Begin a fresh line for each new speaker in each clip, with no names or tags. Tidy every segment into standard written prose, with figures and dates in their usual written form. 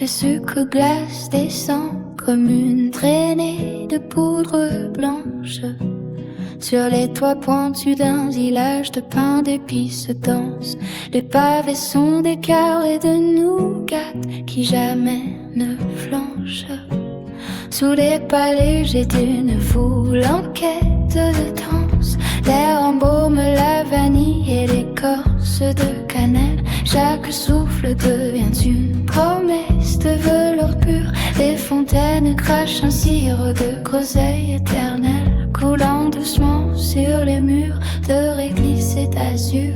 sucre glace descend comme une traînée de poudre blanche sur les toits pointus d'un village de pain d'épices dense. Les pavés sont des carrés de nougat qui jamais ne flanchent. Sous les pas légers d'une foule en quête de danse, l'air embaume la vanille et l'écorce de cannelle. Chaque souffle devient une promesse de velours pur. Les fontaines crachent un sirop de groseille éternelle, coulant doucement sur les murs de réglisse et d'azur.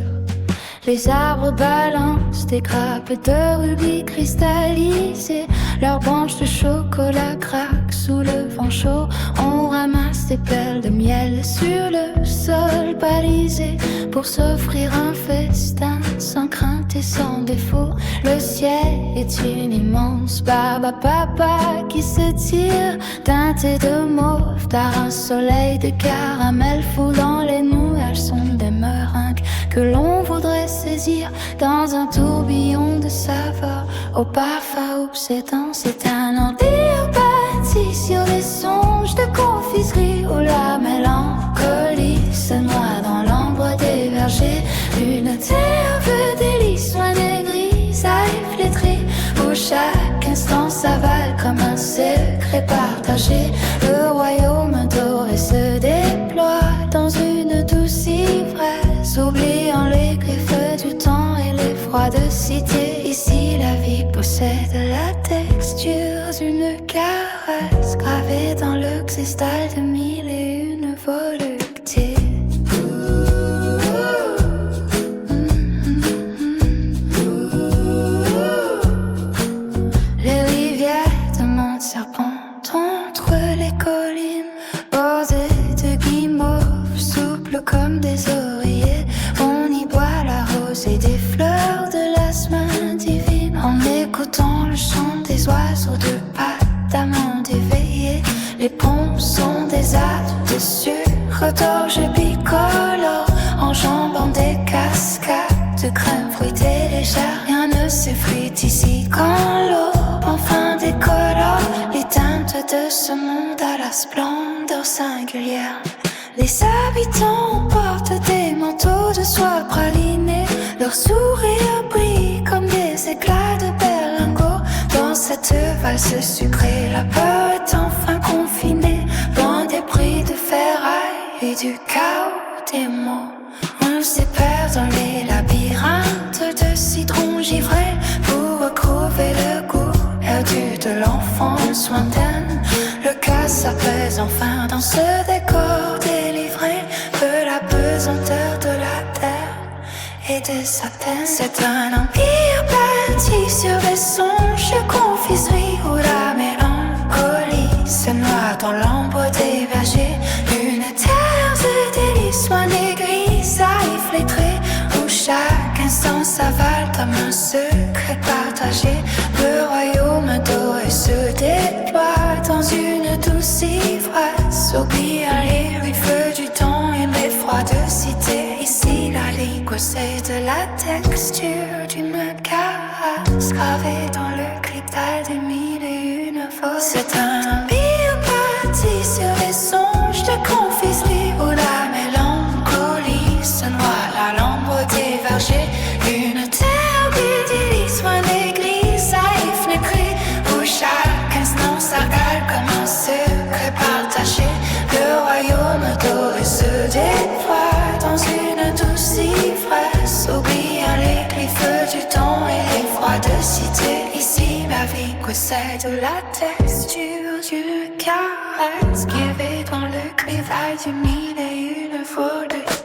Les arbres balancent des grappes de rubis cristallisés. Leurs branches de chocolat craquent sous le vent chaud. On ramasse des perles de miel sur le sol balisé pour s'offrir un festin sans crainte et sans défaut. Le ciel est une immense barbe à papa qui s'étire, teintée de mauve par un soleil de caramel foulant les nuages. Sont des meringues que l'on voudrait saisir dans un tourbillon de saveurs au parfum obsédant. C'est un empire bâti sur des songes de confiserie où la mélancolie se noie dans l'ombre des vergers. Une terre de délices loin des grisailles flétries où chaque instant s'avale comme un secret partagé. Le royaume doré se déploie dans une douce ivresse, oubliant les griffes du temps et l'effroi de cité. Ici la vie possède la texture d'une caresse gravée dans le cristal de mille et une voluptés. Les rivières de monts serpentent entre les collines, bordées de guimauves souples comme des oreillers. On y boit la rosée des fleurs de la semaine divine, en écoutant le chant des oiseaux de pâte d'amande éveillée. Les ponts sont des âtres de sucre d'orge bicolore, enjambant des cascades de crème fruitée légère. Rien ne s'effrite ici quand l'eau enfin décolore les teintes de ce monde à la splendeur singulière. Les habitants portent des manteaux de soie pralinée, leurs sourires brillent comme des éclats de berlingot. Dans cette valse sucrée, la peur est enfin confinée, loin des prix de ferraille et du chaos des mots. On se perd dans les labyrinthes de citron givré pour retrouver le goût perdu de l'enfance lointaine. Le cas s'apaise enfin dans ce décor délivré de la pesanteur de la terre et de sa peine. C'est un empire bâti sur des songes de confiserie où la mélancolie se noie dans l'ombre des vergers. Une terre de délices loin des grisailles flétrées où chaque instant s'avale comme un secret partagé. Le royaume doré se déploie dans une douce ivresse, oubliant les rives du temps et l'effroi de cité. Ici la ligue c'est de la texture d'une caresse gravée dans le cristal des mille et une fois. C'est un empire bâti sur les songes de confiserie où la mélancolie se noie à l'ombre des vergers. Une terre d'idyllie loin des grisailles flétries où chaque instant s'avale comme un secret partagé. Le royaume doré se déploie dans une douce ivresse, oubliant les griffes du temps et l'effroi de cité. Ici la vie possède la texture d'une caresse gravée dans le clivage du mille et une voluptés.